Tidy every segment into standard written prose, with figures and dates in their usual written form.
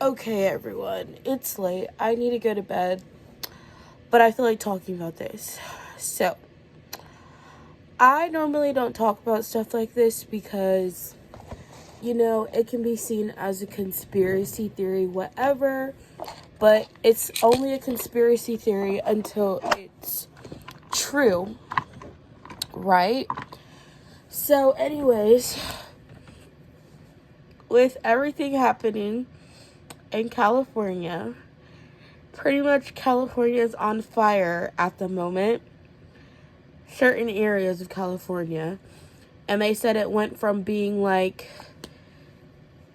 Okay, everyone, it's late. I need to go to bed, but I feel like talking about this. So, I normally don't talk about stuff like this because, it can be seen as a conspiracy theory, whatever, but it's only a conspiracy theory until it's true, right? So, anyways, with everything happening in California, pretty much California is on fire at the moment. Certain areas of California. And they said it went from being like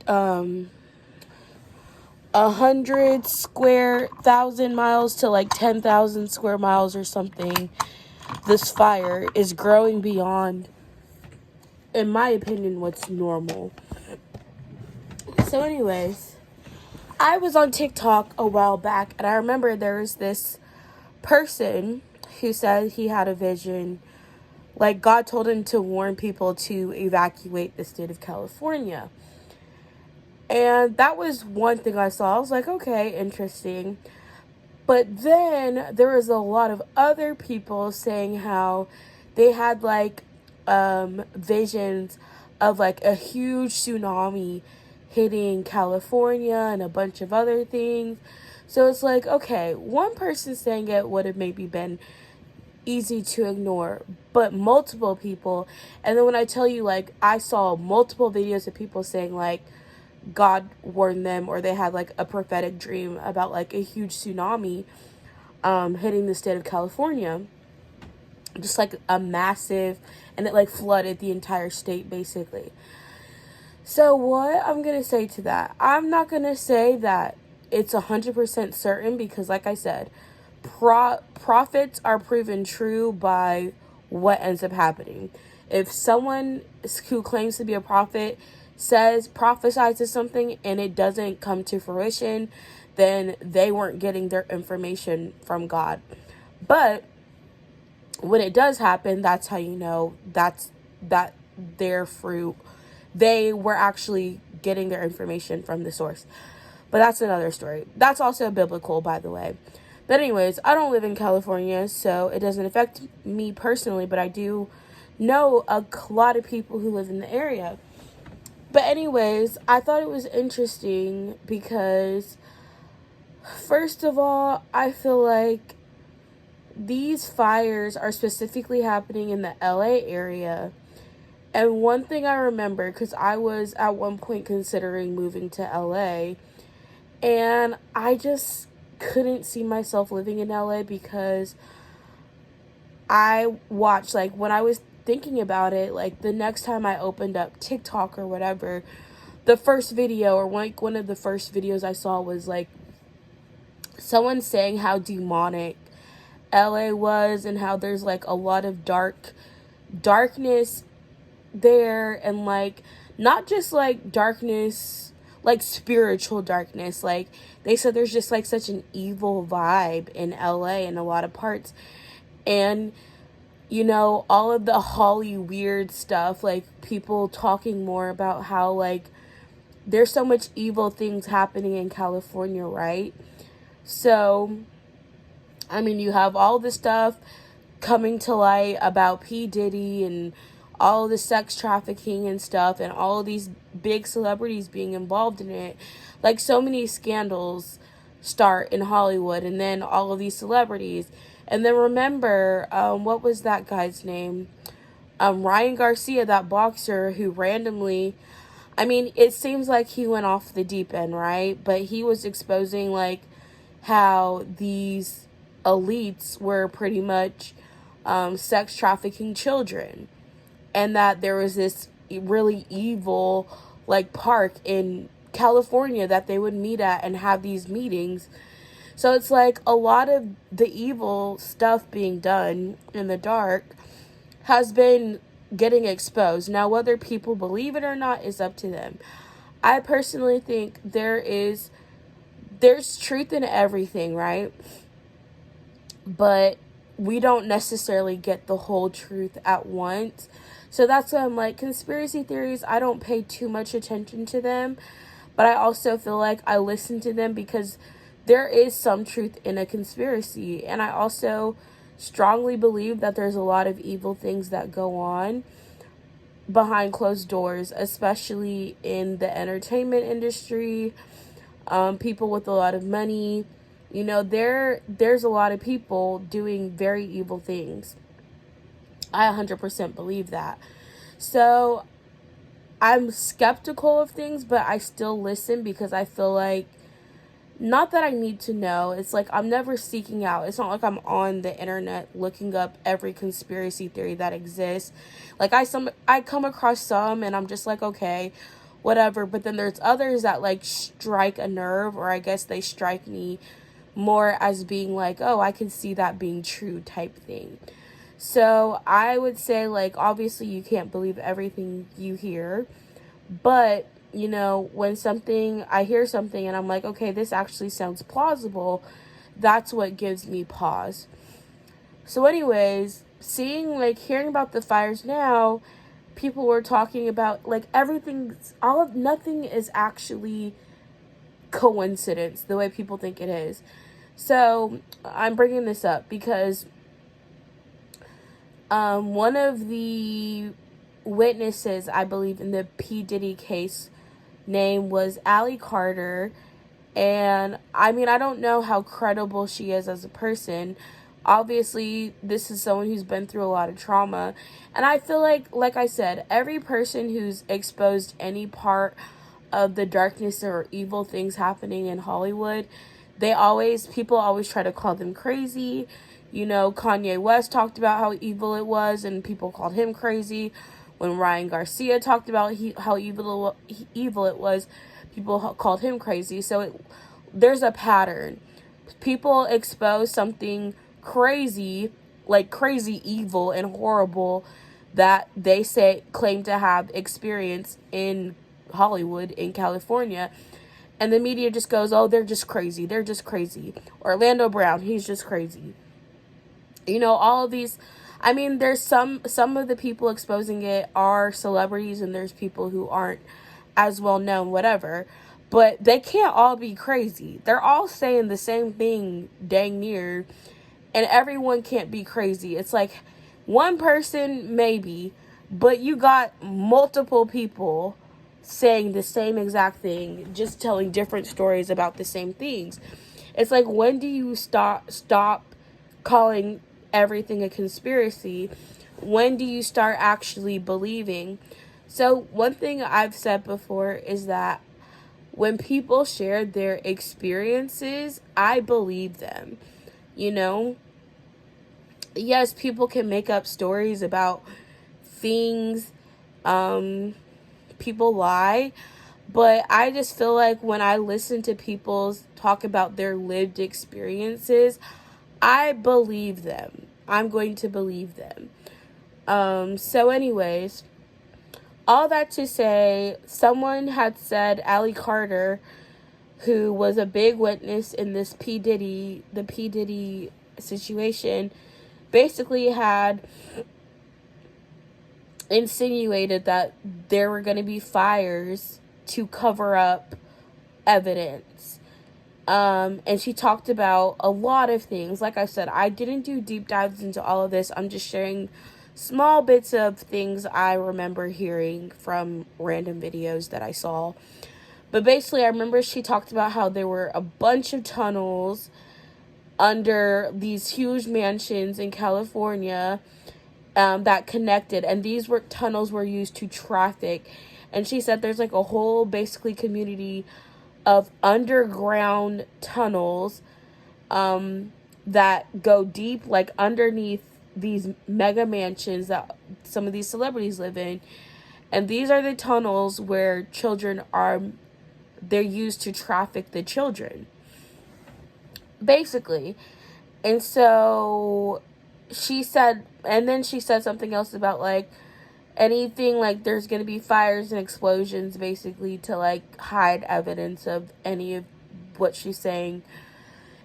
100,000 miles to like 10,000 square miles or something. This fire is growing beyond, in my opinion, what's normal. So anyways, I was on TikTok a while back, and I remember there was this person who said he had a vision. Like, God told him to warn people to evacuate the state of California. And that was one thing I saw. I was like, okay, interesting. But then there was a lot of other people saying how they had like visions of like a huge tsunami hitting California and a bunch of other things. So it's like, okay, one person saying it would have maybe been easy to ignore, but multiple people. And then when I tell you, like, I saw multiple videos of people saying like God warned them, or they had like a prophetic dream about like a huge tsunami hitting the state of California, just like a massive, and it like flooded the entire state basically. So what I'm gonna say to that, I'm not gonna say that it's 100% certain, because like I said, prophets are proven true by what ends up happening. If someone who claims to be a prophet prophesies something and it doesn't come to fruition, then they weren't getting their information from God. But when it does happen, that's how you know that their fruit, they were actually getting their information from the source. But that's another story. That's also biblical, by the way. But anyways, I don't live in California, so it doesn't affect me personally, but I do know a lot of people who live in the area. But anyways, I thought it was interesting because, first of all, I feel like these fires are specifically happening in the LA area. And one thing I remember, because I was at one point considering moving to LA, and I just couldn't see myself living in LA because I watched, like, when I was thinking about it, like, the next time I opened up TikTok or whatever, the first video, or like one of the first videos I saw was like someone saying how demonic LA was and how there's like a lot of darkness there, and like not just like darkness, like spiritual darkness. Like, they said there's just like such an evil vibe in LA in a lot of parts. And all of the Holly weird stuff, like people talking more about how like there's so much evil things happening in California, right? So, I mean, you have all the stuff coming to light about P. Diddy and all the sex trafficking and stuff, and all of these big celebrities being involved in it. Like, so many scandals start in Hollywood, and then all of these celebrities. And then remember, what was that guy's name? Ryan Garcia, that boxer who randomly, I mean, it seems like he went off the deep end, right? But he was exposing, like, how these elites were pretty much sex trafficking children. And that there was this really evil, like, park in California that they would meet at and have these meetings. So it's like a lot of the evil stuff being done in the dark has been getting exposed. Now, whether people believe it or not is up to them. I personally think there's truth in everything, right? But we don't necessarily get the whole truth at once. So that's why I'm like, conspiracy theories, I don't pay too much attention to them. but I also feel like I listen to them because there is some truth in a conspiracy. And I also strongly believe that there's a lot of evil things that go on behind closed doors, especially in the entertainment industry. People with a lot of money, there's a lot of people doing very evil things. I 100% believe that. So I'm skeptical of things, but I still listen because I feel like, not that I need to know. It's like I'm never seeking out. It's not like I'm on the internet looking up every conspiracy theory that exists. Like I come across some and I'm just like, okay, whatever. But then there's others that like strike a nerve, or I guess they strike me more as being like, oh, I can see that being true type thing. So I would say, like, obviously you can't believe everything you hear, but when I hear something and I'm like, okay, this actually sounds plausible, that's what gives me pause. So anyways, hearing about the fires now, people were talking about, like, nothing is actually coincidence the way people think it is. So I'm bringing this up because one of the witnesses, I believe, in the P. Diddy case name was Allie Carter. And I mean, I don't know how credible she is as a person. Obviously, this is someone who's been through a lot of trauma. And I feel like I said, every person who's exposed any part of the darkness or evil things happening in Hollywood, people always try to call them crazy. Kanye West talked about how evil it was, and people called him crazy. When Ryan Garcia talked about how evil it was, people called him crazy. So there's a pattern. People expose something crazy, like crazy evil and horrible, that they claim to have experienced in Hollywood, in California. And the media just goes, oh, they're just crazy. They're just crazy. Orlando Brown, he's just crazy. All of these, I mean, there's some of the people exposing it are celebrities, and there's people who aren't as well known, whatever. But they can't all be crazy. They're all saying the same thing dang near, and everyone can't be crazy. It's like one person maybe, but you got multiple people saying the same exact thing, just telling different stories about the same things. It's like, when do you stop calling everything a conspiracy? When do you start actually believing? So one thing I've said before is that when people share their experiences, I believe them. Yes, people can make up stories about things. People lie. But I just feel like when I listen to people talk about their lived experiences, I believe them. I'm going to believe them. So anyways, all that to say, someone had said Allie Carter, who was a big witness in this the P. Diddy situation, basically had insinuated that there were going to be fires to cover up evidence. And she talked about a lot of things. Like I said, I didn't do deep dives into all of this. I'm just sharing small bits of things I remember hearing from random videos that I saw. But basically, I remember she talked about how there were a bunch of tunnels under these huge mansions in California that connected. And these tunnels were used to traffic. And she said there's like a whole basically community of underground tunnels that go deep, like underneath these mega mansions that some of these celebrities live in. And these are the tunnels where they're used to traffic the children, basically. And so she said something else about like anything, like there's going to be fires and explosions, basically to like hide evidence of any of what she's saying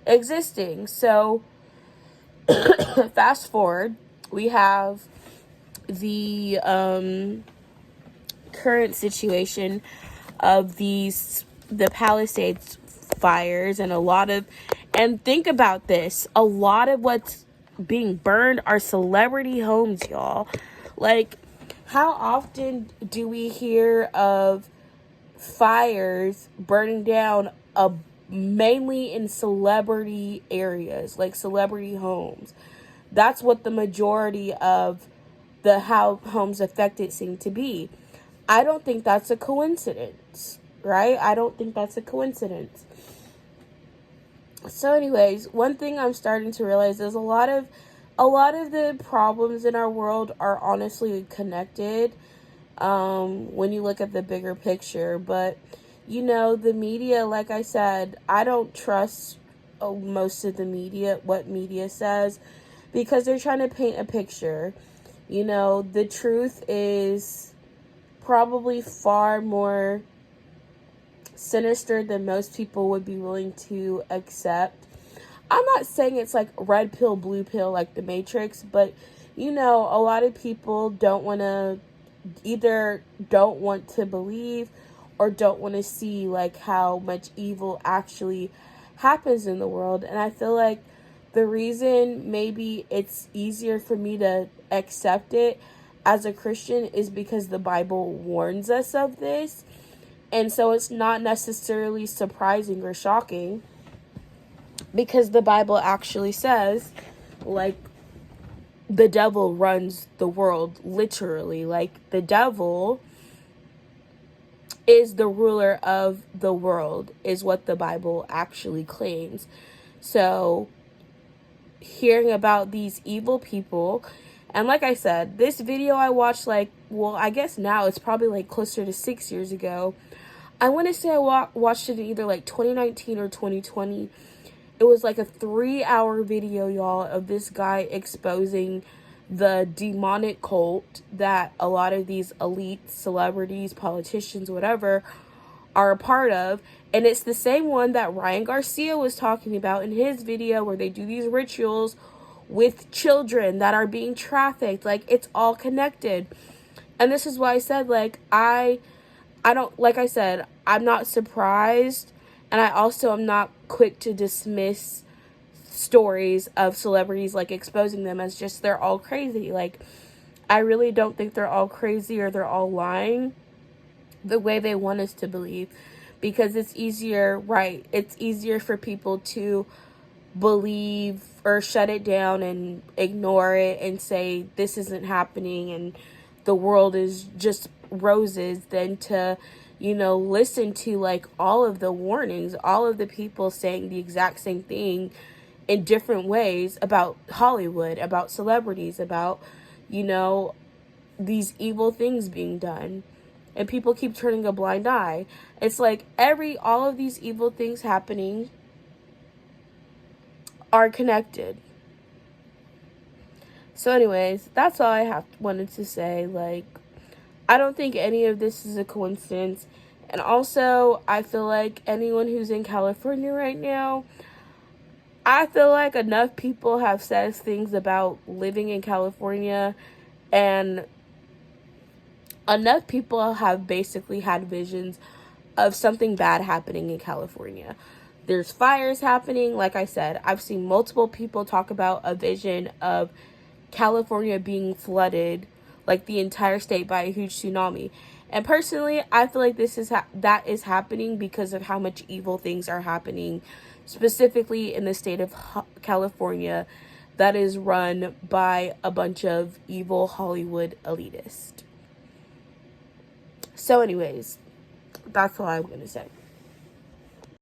existing. So fast forward, we have the current situation of these the Palisades fires and and think about this, a lot of what's being burned are celebrity homes, y'all. Like, how often do we hear of fires burning down mainly in celebrity areas, like celebrity homes? That's what the majority of the how homes affected seem to be. I don't think that's a coincidence, right? I don't think that's a coincidence. So anyways, one thing I'm starting to realize is a lot of the problems in our world are honestly connected, when you look at the bigger picture. But the media, like I said, I don't trust most of the media, what media says, because they're trying to paint a picture. The truth is probably far more sinister than most people would be willing to accept. I'm not saying it's like red pill, blue pill, like the Matrix, but a lot of people either don't want to believe or don't want to see like how much evil actually happens in the world. And I feel like the reason maybe it's easier for me to accept it as a Christian is because the Bible warns us of this. And so it's not necessarily surprising or shocking, because the Bible actually says, like, the devil runs the world, literally. Like, the devil is the ruler of the world, is what the Bible actually claims. So, hearing about these evil people, and like I said, this video I watched, I guess now it's probably like closer to 6 years ago. I want to say I watched it in either like 2019 or 2020. It was like a 3-hour video, y'all, of this guy exposing the demonic cult that a lot of these elite celebrities, politicians, whatever, are a part of. And it's the same one that Ryan Garcia was talking about in his video, where they do these rituals with children that are being trafficked. Like, it's all connected. And this is why I said, like, I don't, like I said, I'm not surprised, and I also am not quick to dismiss stories of celebrities, like, exposing them as just they're all crazy. Like, I really don't think they're all crazy or they're all lying the way they want us to believe, because it's easier, right? It's easier for people to believe or shut it down and ignore it and say this isn't happening and the world is just roses, than to listen to like all of the warnings, all of the people saying the exact same thing in different ways about Hollywood, about celebrities, about these evil things being done, and people keep turning a blind eye. It's like all of these evil things happening are connected. So anyways, that's all I wanted to say. Like, I don't think any of this is a coincidence. And also, I feel like anyone who's in California right now, I feel like enough people have said things about living in California, and enough people have basically had visions of something bad happening in California. There's fires happening. Like I said, I've seen multiple people talk about a vision of California being flooded, like the entire state, by a huge tsunami. And personally, I feel like that is happening because of how much evil things are happening, specifically in the state of California, that is run by a bunch of evil Hollywood elitists. So anyways, that's all I'm going to say.